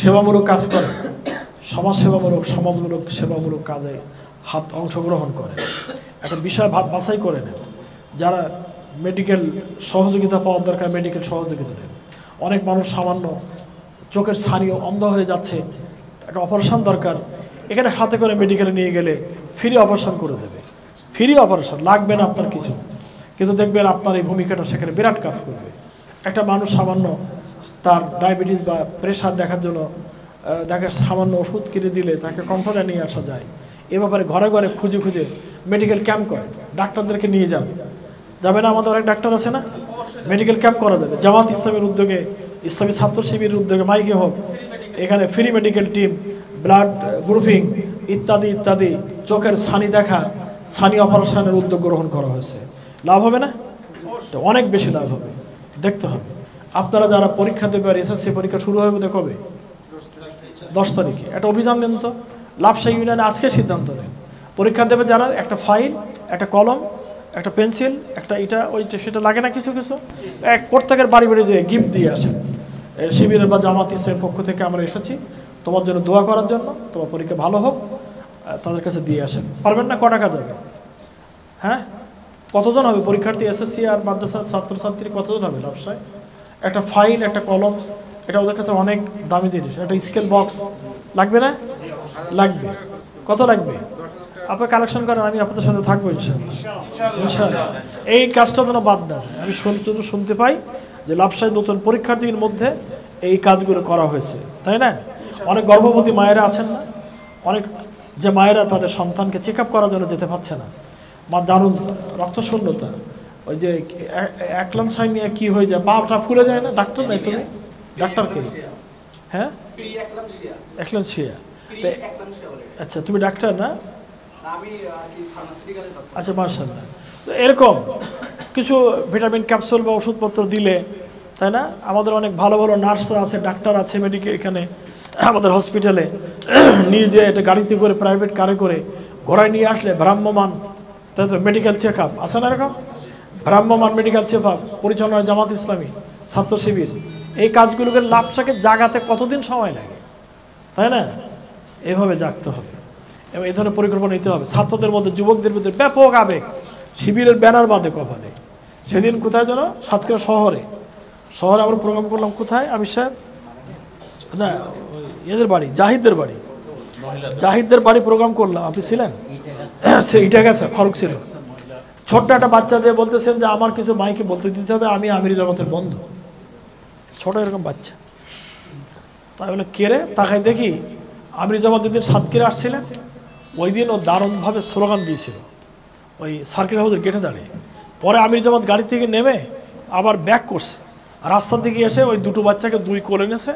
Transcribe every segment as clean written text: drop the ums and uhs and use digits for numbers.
সেবামূলক কাজ করে, সমাজমূলক সেবামূলক কাজে অংশগ্রহণ করে, একটা বিষয় বাছাই করে নেন। যারা মেডিকেল সহযোগিতা পাওয়ার দরকার মেডিকেল সহযোগিতা নেন। অনেক মানুষ সামান্য চোখের ছানি অন্ধ হয়ে যাচ্ছে, একটা অপারেশন দরকার, এখানে হাতে করে মেডিকেলে নিয়ে গেলে ফ্রি অপারেশন করে দেবে, ফ্রি অপারেশন, লাগবে না আপনার কিছু। কিন্তু দেখবেন আপনার এই ভূমিকাটা সেখানে বিরাট কাজ করবে। একটা মানুষ সামান্য তার ডায়াবেটিস বা প্রেশার দেখার জন্য সামান্য ওষুধ কিনে দিলে তাকে কমফর্টে নিয়ে আসা যায়। এ ব্যাপারে ঘরে ঘরে খুঁজে খুঁজে মেডিকেল ক্যাম্প করে, ডাক্তারদেরকে নিয়ে যাবে না? আমাদের অনেক ডাক্তার আছে না, মেডিকেল ক্যাম্প করা যাবে। জামাত ইসলামের উদ্যোগে, ইসলামী ছাত্র শিবিরের উদ্যোগে, মাইকে হোক, এখানে free medical team, blood grouping ইত্যাদি ইত্যাদি, চোখের ছানি দেখা, ছানি অপারেশনের উদ্যোগ গ্রহণ করা হয়েছে। লাভ হবে না? অনেক বেশি লাভ হবে, দেখতে হবে। আপনারা যারা পরীক্ষা দেবে, আর এসএসসি পরীক্ষা শুরু হবে কবে? 10 তারিখে। একটা অভিযান নেন তো, লাভশাহী ইউনিয়নে আজকে সিদ্ধান্ত নেন। পরীক্ষা দেবে যারা, একটা ফাইল, একটা কলম, একটা পেন্সিল, একটা এটা ওইটা সেটা লাগে না, কিছু কিছু প্রত্যেকের বাড়ি বাড়ি দিয়ে গিফট দিয়ে আসেন। শিবিরের বা জামাত ইসলামের পক্ষ থেকে আমরা এসেছি তোমার জন্য দোয়া করার জন্য, তোমার পরীক্ষা ভালো হোক, তাদের কাছে দিয়ে আসেন। পারবেন না? ক টাকা যাবে? হ্যাঁ, কতজন হবে পরীক্ষার্থী? এসএসসি আর মাদ্রাসার ছাত্রছাত্রী কতজন হবে লাভশায়? একটা ফাইল, একটা কলম, এটা ওদের কাছে অনেক দামি জিনিস। একটা স্কেল বক্স লাগবে না? লাগবে। কত লাগবে? আপনি কালেকশন করেন, আমি আপনাদের সাথে থাকবো ইনশাআল্লাহ। এই কাজটা যেন বাদ না যায়। আমি শুনতে পাই যে লাভশাহী নতুন পরীক্ষার্থীর মধ্যে এই কাজগুলো করা হয়েছে, তাই না? অনেক গর্ভবতী মায়েরা আছেন না, অনেক যে মায়েরা তাদের সন্তানকে চেক আপ করার জন্য যেতে পারছে না, মা দারুণ রক্তশূন্যতা, ওই যে একলাম সাইন নিয়ে কী হয়ে যায়, পাটা ফুলে যায় না? ডাক্তার নাই তুমি? ডাক্তারকে? হ্যাঁ, একলামশিয়া। আচ্ছা, তুমি ডাক্তার না? আচ্ছা, মাশাআল্লাহ। তো এরকম কিছু ভিটামিন ক্যাপসুল বা ওষুধপত্র দিলে, তাই না? আমাদের অনেক ভালো ভালো নার্সরা আছে, ডাক্তার আছে মেডিকেল, এখানে আমাদের হসপিটালে নিয়ে যেয়ে এটা গাড়িতে করে, প্রাইভেট কারে করে ঘোড়ায় নিয়ে আসলে ভ্রাম্যমান, তাই তো মেডিকেল চেক আপ আছে না? এরকম ভ্রাম্যমান মেডিকেল চেক আপ পরিচালনায় জামাত ইসলামী ছাত্র শিবির। এই কাজগুলোকে লাভটাকে জাগাতে কতদিন সময় লাগে, তাই না? এভাবে জাগতে হবে এবং এই ধরনের পরিকল্পনা নিতে হবে। ছাত্রদের মধ্যে, যুবকদের মধ্যে ব্যাপক আবেগ, শিবিরের ব্যানার বাঁধে কপালে। সেদিন কোথায় যেন, সাতক্ষীরা শহরে আমরা প্রোগ্রাম করলাম। কোথায়? আমি সাহেব না, এদের বাড়ি, জাহিদদের বাড়ি প্রোগ্রাম করলাম। আপনি ছিলেন? সে ইটা গেছে, ফারুক ছিল। ছোট্ট একটা বাচ্চা যে বলতেছেন যে আমার কিছু মাইকে বলতে দিতে হবে, আমি আমির জামাতের বন্ধু। ছোট এরকম বাচ্চা। তাই বলে কেড়ে তাকাই দেখি, আমির জামাত যেদিন সাতক্ষীরা আসছিলেন, ওই দিন ও দারুণভাবে স্লোগান দিয়েছিল ওই সার্কিট হাউসের গেটে দাঁড়িয়ে। পরে আমির জামাত গাড়ি থেকে নেমে আবার ব্যাক করছে, রাস্তার দিকে এসে ওই দুটো বাচ্চাকে দুই কোলে নিয়েছে,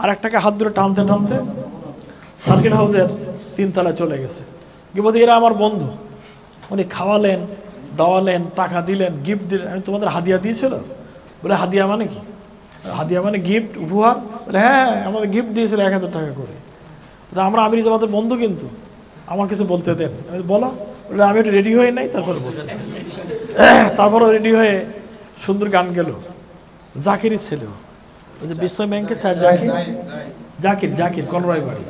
আর একটাকে হাত ধরে টানতে টানতে সার্কিট হাউসের 3 তলায় চলে গেছে। কি বলতে, এরা আমার বন্ধু। উনি খাওয়ালেন, দাওয়ালেন, টাকা দিলেন, গিফট দিলেন। আমি তোমাদের হাদিয়া দিয়েছিল? বলে হাদিয়া মানে কি? হাদিয়া মানে গিফট, উপহার। বলে হ্যাঁ, আমাদের গিফট দিয়েছিল 1000 টাকা করে। আমরা আমির জামাতের বন্ধু, কিন্তু আমার কিছু বলতে দেন। বলো। বলে আমি একটু রেডি হয়ে নাই, তারপরে বলতে। তারপরও রেডি হয়ে সুন্দর গান গেল। জাকিরের ছেলে, ওই যে বিশ্ব ব্যাংকে জাকির কনরাই বাড়ি,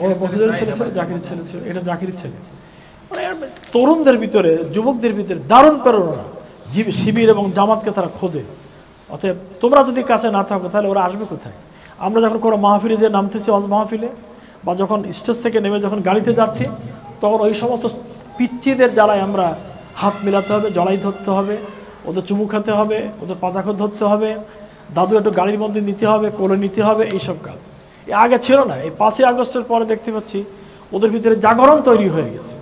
ও মফিজুরের ছেলে ছিল, জাকিরের ছেলে ছিল, এটা জাকিরের ছেলে। মানে তরুণদের ভিতরে, যুবকদের ভিতরে দারুণ প্রেরণা। শিবির এবং জামাতকে তারা খোঁজে। অতএব তোমরা যদি কাছে না থাকো তাহলে ওরা আসবে কোথায়? আমরা যখন কোনো মাহফিলে যে নামতেছি, ওয়াজ মাহফিলে, বা যখন স্টেজ থেকে নেমে যখন গাড়িতে যাচ্ছি, তখন ওই সমস্ত পিচ্চিদের জ্বালায় আমরা হাত মিলাতে হবে, জড়াই ধরতে হবে, ওদের চুমু খেতে হবে, ওদের পাজাখর ধরতে হবে, দাদু একটু গাড়ির মধ্যে নিতে হবে, কোলে নিতে হবে, এইসব কাজ আগে ছিল না। এই 5ই আগস্টের পরে দেখতে পাচ্ছি ওদের ভিতরে জাগরণ তৈরি হয়ে গেছে।